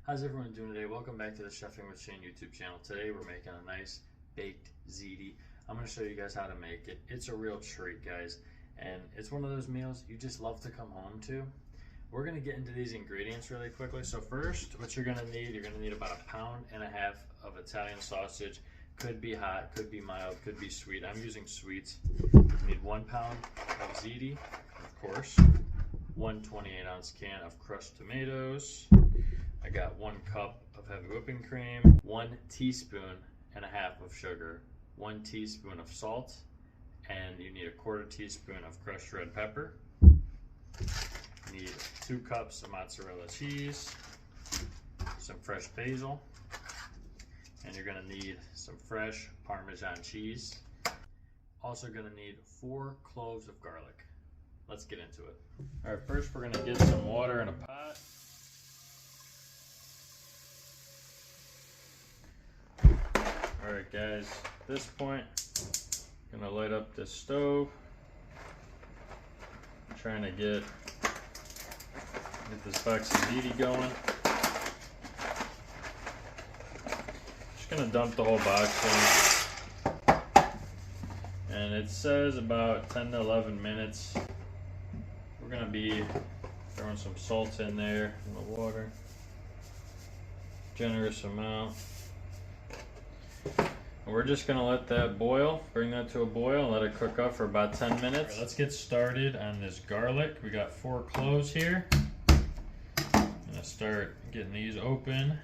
How's everyone doing today? Welcome back to the Chefing with Shane YouTube channel. Today we're making a nice baked ziti. I'm going to show you guys how to make it. It's a real treat, guys, and it's one of those meals you just love to come home to. We're going to get into these ingredients really quickly. So first, what you're going to need about 1.5 pounds of Italian sausage. Could be hot, could be mild, could be sweet. I'm using sweets. You need 1 pound of ziti, of course. 1 28-ounce can of crushed tomatoes. I got 1 cup of heavy whipping cream, 1.5 teaspoons of sugar, 1 teaspoon of salt, and you need 1/4 teaspoon of crushed red pepper. You need 2 cups of mozzarella cheese, some fresh basil, and you're gonna need some fresh Parmesan cheese. Also gonna need 4 cloves of garlic. Let's get into it. All right, first we're gonna get some water in a pot. Alright guys, at this point, I'm gonna light up this stove. I'm trying to get this box of ziti going. Just gonna dump the whole box in. And it says about 10 to 11 minutes. We're gonna be throwing some salt in there in the water. Generous amount. And we're just gonna let that boil, bring that to a boil, and let it cook up for about 10 minutes. Right, let's get started on this garlic. We got 4 cloves here. I'm gonna start getting these open.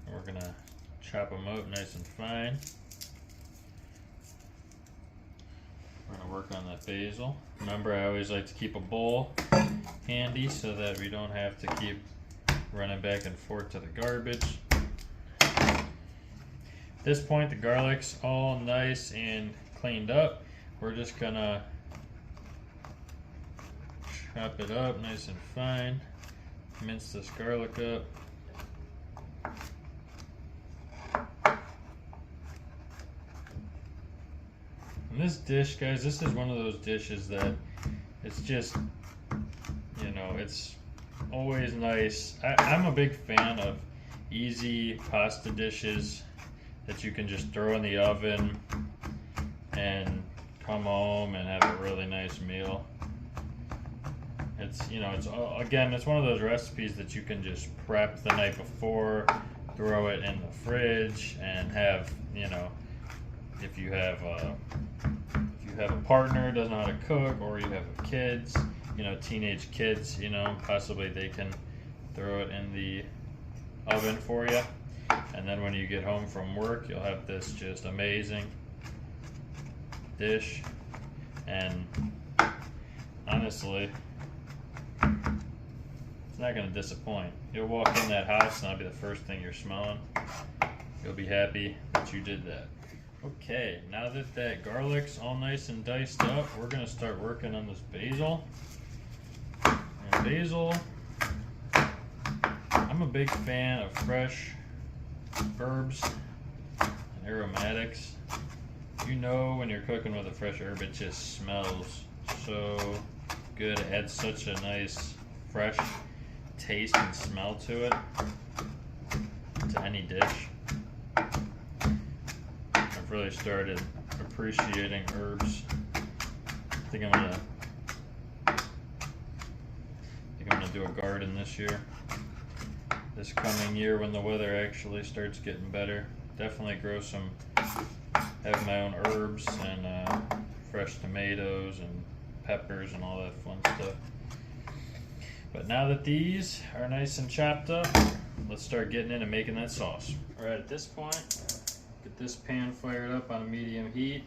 And we're gonna chop them up nice and fine. We're gonna work on that basil. Remember, I always like to keep a bowl handy so that we don't have to keep running back and forth to the garbage. At this point, the garlic's all nice and cleaned up. We're just gonna chop it up nice and fine. Mince this garlic up. And this dish, guys, this is one of those dishes that it's just, you know, it's always nice. I'm a big fan of easy pasta dishes that you can just throw in the oven and come home and have a really nice meal. It's, you know, it's again, it's one of those recipes that you can just prep the night before, throw it in the fridge, and have, you know, if you have a partner who doesn't know how to cook, or you have kids, you know, teenage kids, you know, possibly they can throw it in the oven for you. And then when you get home from work, you'll have this just amazing dish. And honestly, it's not going to disappoint. You'll walk in that house and that'll be the first thing you're smelling. You'll be happy that you did that. Okay, now that that garlic's all nice and diced up, we're going to start working on this basil. And basil, I'm a big fan of fresh herbs and aromatics. You know, when you're cooking with a fresh herb, it just smells so good. It adds such a nice fresh taste and smell to it, to any dish. I've really started appreciating herbs. I think I'm gonna do a garden this year. This coming year, when the weather actually starts getting better, definitely grow some, have my own herbs and fresh tomatoes and peppers and all that fun stuff. But now that these are nice and chopped up, let's start getting in and making that sauce. All right, at this point, get this pan fired up on a medium heat.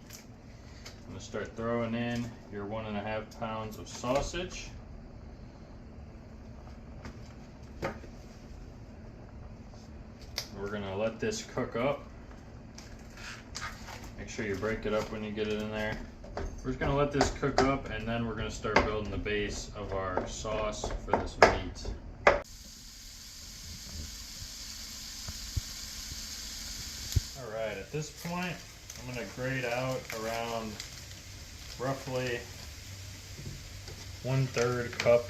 I'm gonna start throwing in your 1.5 pounds of sausage. We're gonna let this cook up. Make sure you break it up when you get it in there. We're just gonna let this cook up, and then we're gonna start building the base of our sauce for this meat. All right, at this point, I'm gonna grate out around roughly 1/3 cup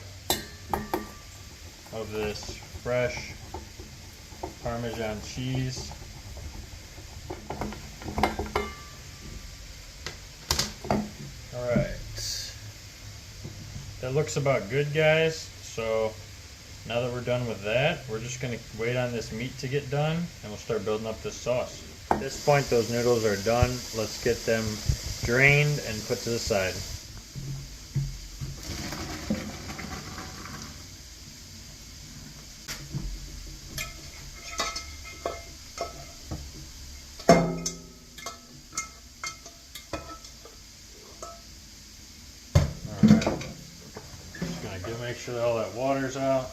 of this fresh Parmesan cheese. Alright. That looks about good, guys. So now that we're done with that, we're just going to wait on this meat to get done, and we'll start building up this sauce. At this point, those noodles are done. Let's get them drained and put to the side. Alright. Just going to make sure that all that water's out.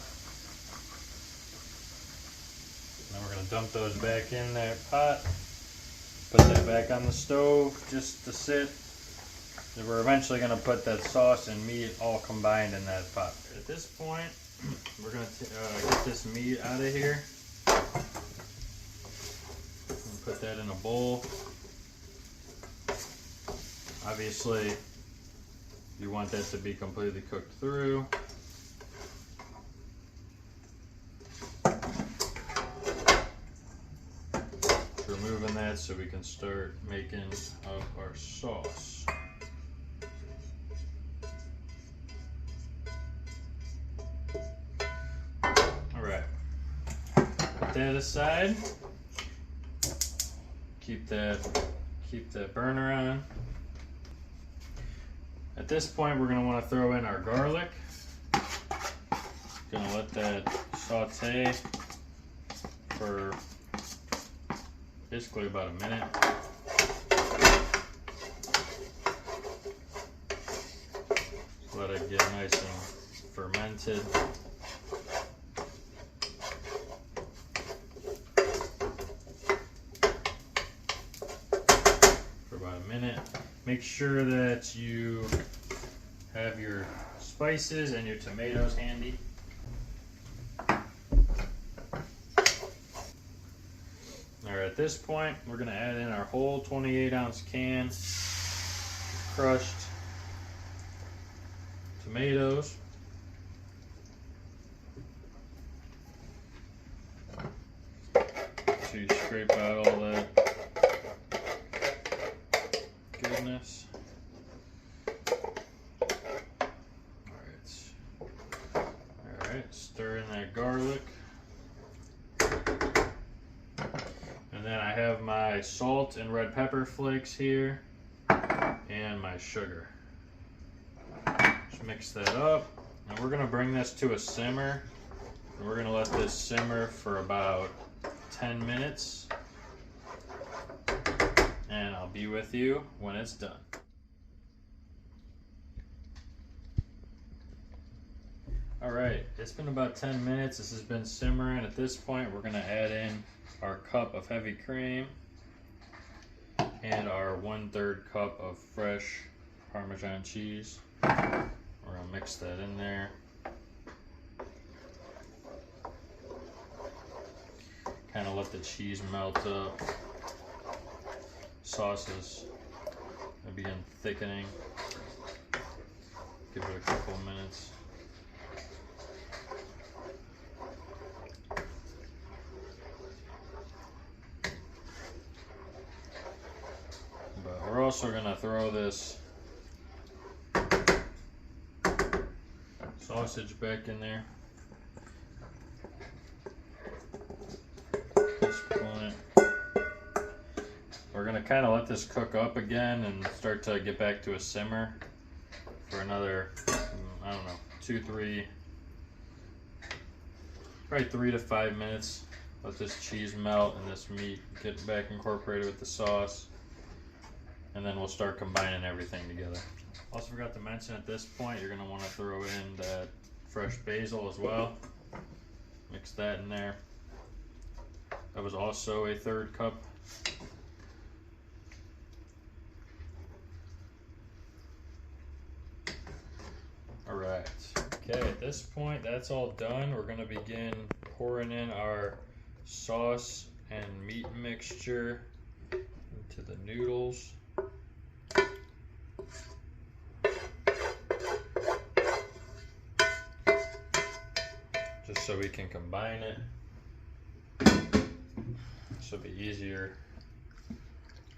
Then we're going to dump those back in that pot. Put that back on the stove just to sit. And we're eventually going to put that sauce and meat all combined in that pot. At this point, we're going to get this meat out of here. And put that in a bowl. Obviously, you want that to be completely cooked through. Removing that so we can start making up our sauce. Alright, put that aside. Keep that burner on. At this point, we're going to want to throw in our garlic. Going to let that saute for basically about a minute. Let it get nice and fermented. For about a minute. Make sure that you have your spices and your tomatoes handy. Alright, at this point, we're going to add in our whole 28-ounce can crushed tomatoes. So you scrape out all that goodness. Alright, stir in that garlic. And then I have my salt and red pepper flakes here, and my sugar. Just mix that up, and we're gonna bring this to a simmer. And we're gonna let this simmer for about 10 minutes. And I'll be with you when it's done. Alright, it's been about 10 minutes. This has been simmering. At this point, we're gonna add in our cup of heavy cream and our 1/3 cup of fresh Parmesan cheese. We're gonna mix that in there. Kind of let the cheese melt up. Sauces begin thickening. Give it a couple of minutes. We're also going to throw this sausage back in there. At this point, we're going to kind of let this cook up again and start to get back to a simmer for another, I don't know, probably 3 to 5 minutes. Let this cheese melt and this meat get back incorporated with the sauce. And then we'll start combining everything together. Also forgot to mention, at this point, you're gonna wanna throw in that fresh basil as well. Mix that in there. That was also a 1/3 cup. All right, okay, at this point, that's all done. We're gonna begin pouring in our sauce and meat mixture into the noodles. Just so we can combine it. will be easier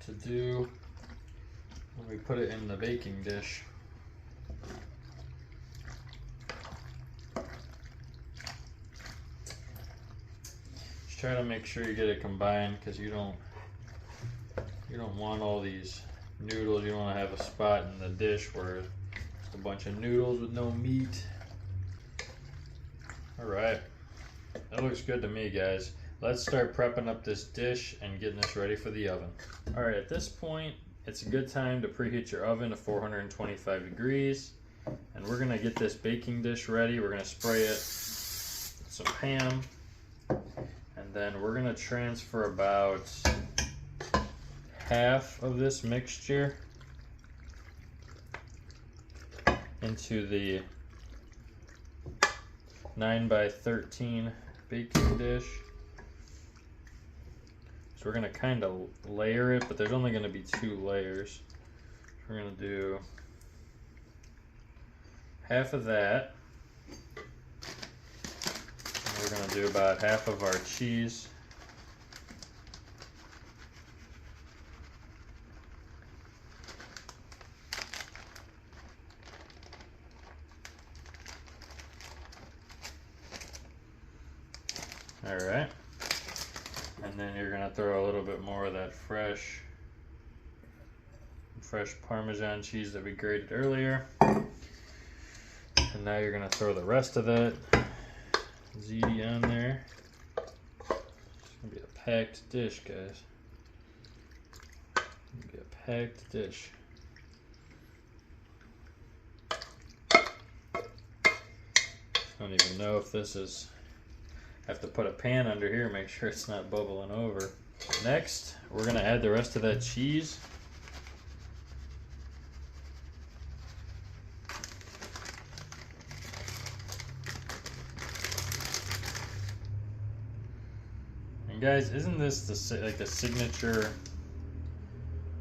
to do when we put it in the baking dish. Just try to make sure you get it combined, because you don't want all these noodles. You don't want to have a spot in the dish where it's a bunch of noodles with no meat. Alright, that looks good to me, guys. Let's start prepping up this dish and getting this ready for the oven. Alright, at this point, it's a good time to preheat your oven to 425 degrees. And we're gonna get this baking dish ready. We're gonna spray it with some ham. And then we're gonna transfer about half of this mixture into the 9x13 baking dish. So we're gonna kind of layer it, but there's only gonna be 2 layers. We're gonna do half of that. And we're gonna do about half of our cheese. All right, and then you're gonna throw a little bit more of that fresh Parmesan cheese that we grated earlier. And now you're gonna throw the rest of that ZITI on there. It's gonna be a packed dish, guys. It's gonna be a packed dish. I don't even know if this is... Have to put a pan under here, make sure it's not bubbling over. Next, we're gonna add the rest of that cheese. And guys, isn't this the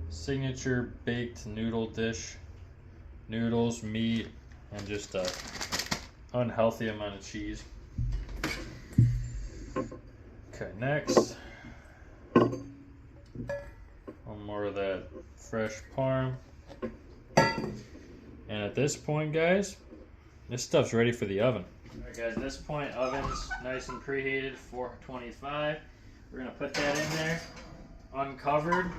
signature baked noodle dish? Noodles, meat, and just a unhealthy amount of cheese. Okay, next, one more of that fresh parm. And at this point, guys, this stuff's ready for the oven. Alright guys, at this point, oven's nice and preheated, 425. We're gonna put that in there, uncovered,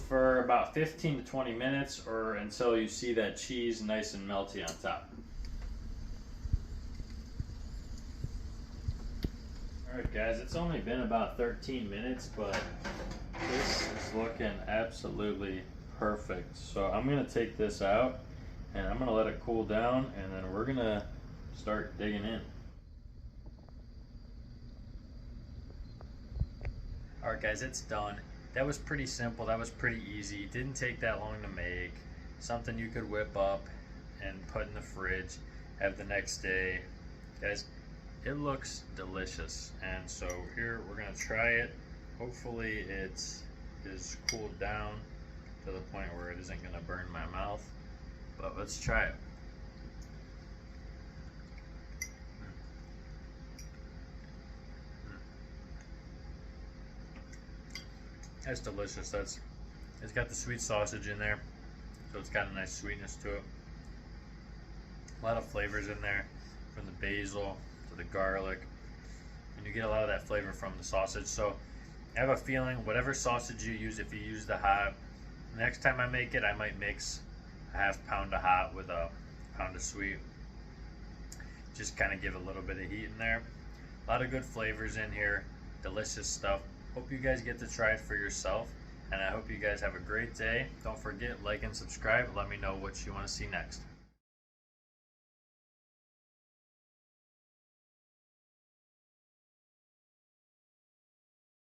for about 15 to 20 minutes, or until you see that cheese nice and melty on top. Alright guys, it's only been about 13 minutes, but this is looking absolutely perfect. So I'm going to take this out and I'm going to let it cool down, and then we're going to start digging in. Alright guys, it's done. That was pretty simple, that was pretty easy. Didn't take that long to make. Something you could whip up and put in the fridge, have the next day. Guys, it looks delicious, and so here we're gonna try it. Hopefully it is cooled down to the point where it isn't gonna burn my mouth, but let's try it. That's delicious. It's got the sweet sausage in there, so it's got a nice sweetness to it. A lot of flavors in there, from the basil to the garlic, and you get a lot of that flavor from the sausage. So I have a feeling whatever sausage you use, if you use the hot, next time I make it, I might mix a ½ pound of hot with a pound of sweet. Just kind of give a little bit of heat in there. A lot of good flavors in here, delicious stuff. Hope you guys get to try it for yourself, and I hope you guys have a great day. Don't forget, like and subscribe. Let me know what you want to see next.